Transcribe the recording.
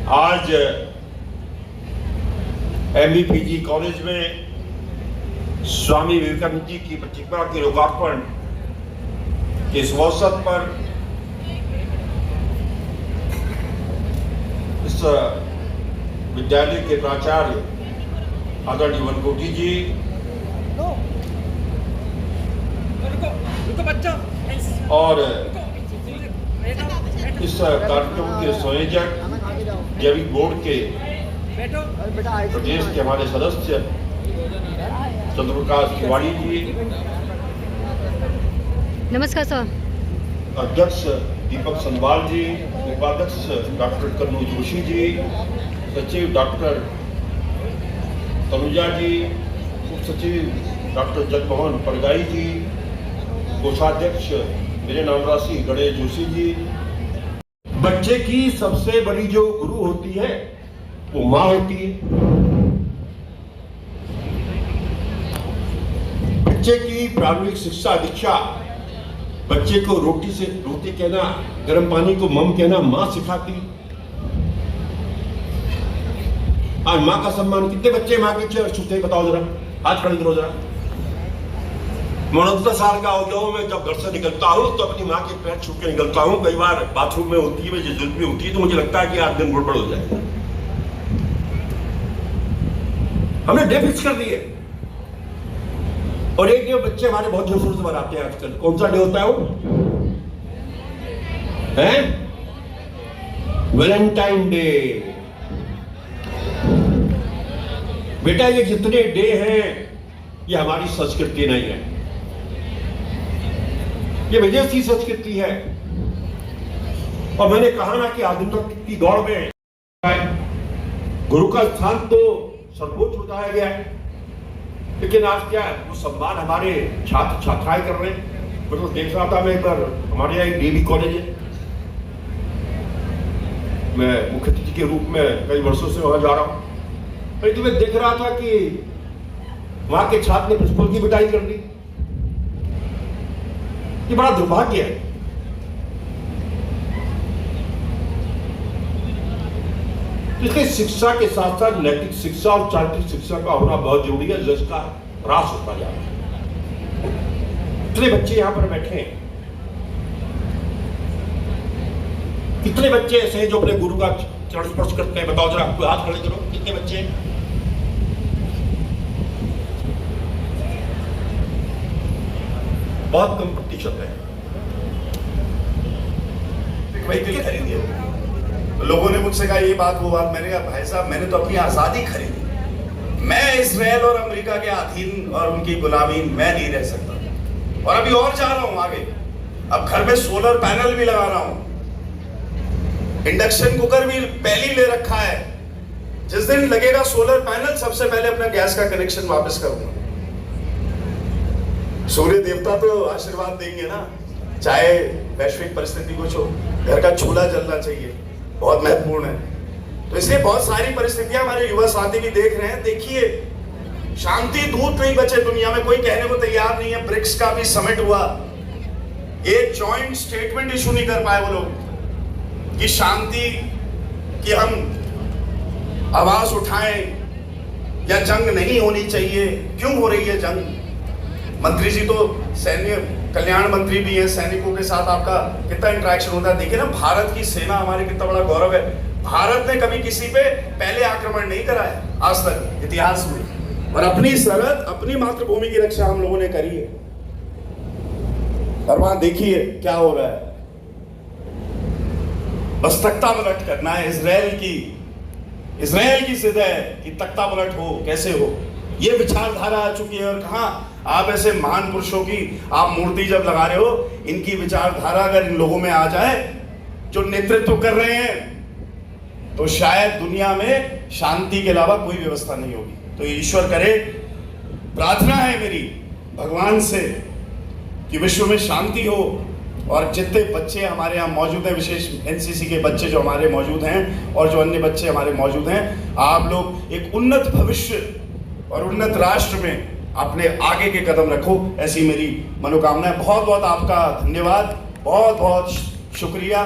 आज MVPG college में स्वामी विवेकानंद जी की प्रतिमा के लोकार्पण के इस अवसर पर इस विद्यालय के प्राचार्य आदरणीय वनकोटी जी और इस कार्यक्रम के संयोजक जैविक बोर्ड के प्रदेश के हमारे सदस्य चंद्रप्रकाश तिवारी जी, नमस्कार सर, अध्यक्ष दीपक संधवाल जी, उपाध्यक्ष डॉक्टर कन्नू जोशी जी, सचिव डॉक्टर तनुजा जी, उप सचिव डॉक्टर जगमोहन परगाई जी, कोषाध्यक्ष मेरे नाम राशि गणेश जोशी जी। बच्चे की सबसे बड़ी जो गुरु होती है वो माँ होती है। बच्चे की प्रारंभिक शिक्षा दीक्षा, बच्चे को रोटी कहना, गर्म पानी को मम कहना माँ सिखाती। आज माँ का सम्मान, कितने बच्चे माँ के चेहरे छूते बताओ जरा, हाथ खड़े करो जरा। मैं 69 साल का हो गया हूं, मैं जब घर से निकलता हूं तो अपनी माँ के पैर छू के निकलता हूं। कई बार बाथरूम में होती है, जल्द में होती है, तो मुझे लगता है कि आज दिन गड़बड़ हो जाए। हमने डे फिक्स कर दिए और एक डे बच्चे हमारे बहुत जोर शोर से मनाते हैं आजकल। कौन सा डे होता है वो? है वैलेंटाइन डे। बेटा ये जितने डे हैं ये हमारी संस्कृति नहीं है, ये विदेशी संस्कृति है। और मैंने कहा ना कि आधुनिकता की दौड़ में गुरु का स्थान तो सर्वोच्च बताया गया है, लेकिन आज क्या है वो सम्मान हमारे छात्र छात्राएं कर रहे हैं। मैं तो देख रहा था, मैं एक बार हमारे यहाँ एक डीवी कॉलेज है, मैं मुख्य अतिथि के रूप में कई वर्षों से वहां जा रहा हूं, तो मैं देख रहा था कि वहां के छात्र ने प्रिंसिपल की पिटाई कर दी। ये बड़ा दुर्भाग्य है। इसलिए शिक्षा के साथ साथ नैतिक शिक्षा और चारित्रिक शिक्षा का होना बहुत जरूरी है, जिसका ह्रास होता जा रहा है। कितने बच्चे यहां पर बैठे हैं, कितने बच्चे ऐसे हैं जो अपने गुरु का चरण स्पर्श करते हैं? बताओ जरा, कोई हाथ खड़े करो, कितने बच्चे हैं? बहुत कम प्रतिशत है। व्हीकल खरीदी, लोगों ने मुझसे कहा ये बात वो बात। मैंने कहा भाई साहब, मैंने तो अपनी आजादी खरीदी। मैं इसराइल और अमेरिका के अधीन और उनकी गुलामी मैं नहीं रह सकता। और अभी और जा रहा हूं आगे, अब घर में सोलर पैनल भी लगा रहा हूं, इंडक्शन कुकर भी पहले ले रखा है। जिस दिन लगेगा सोलर पैनल, सबसे पहले अपना गैस का कनेक्शन वापस करूंगा। सूर्य देवता तो आशीर्वाद देंगे ना, चाहे वैश्विक परिस्थिति कुछ हो, घर का चूल्हा जलना चाहिए, बहुत महत्वपूर्ण है। तो इसलिए बहुत सारी परिस्थितियां हमारे युवा साथी भी देख रहे हैं। देखिए, शांति दूत नहीं बचे दुनिया में, कोई कहने को तैयार नहीं है। ब्रिक्स का भी समिट हुआ, एक जॉइंट स्टेटमेंट इशू नहीं कर पाए वो लोग कि शांति की हम आवाज उठाएं या जंग नहीं होनी चाहिए। क्यों हो रही है जंग? मंत्री जी तो सैन्य कल्याण मंत्री भी हैं, सैनिकों के साथ आपका कितना इंटरेक्शन होता है। देखिए ना, भारत की सेना हमारे कितना बड़ा गौरव है। भारत ने कभी किसी पे पहले आक्रमण नहीं करा है आज तक इतिहास में, और अपनी सरहद, अपनी मातृभूमि की रक्षा हम लोगों ने करी है। और वहां देखिए क्या हो रहा है, बस तख्ता पलट करना है। इजराइल की जिद है कि तख्ता पलट हो, कैसे हो, ये विचारधारा आ चुकी है। और कहां आप ऐसे महान पुरुषों की आप मूर्ति जब लगा रहे हो, इनकी विचारधारा अगर इन लोगों में आ जाए जो नेतृत्व कर रहे हैं, तो शायद दुनिया में शांति के अलावा कोई व्यवस्था नहीं होगी। तो ईश्वर करे, प्रार्थना है मेरी भगवान से कि विश्व में शांति हो। और जितने बच्चे हमारे यहाँ मौजूद हैं, विशेष एनसीसी के बच्चे जो हमारे मौजूद हैं और जो अन्य बच्चे हमारे मौजूद हैं, आप लोग एक उन्नत भविष्य और उन्नत राष्ट्र में अपने आगे के कदम रखो, ऐसी मेरी मनोकामना है। बहुत बहुत आपका धन्यवाद, बहुत बहुत शुक्रिया।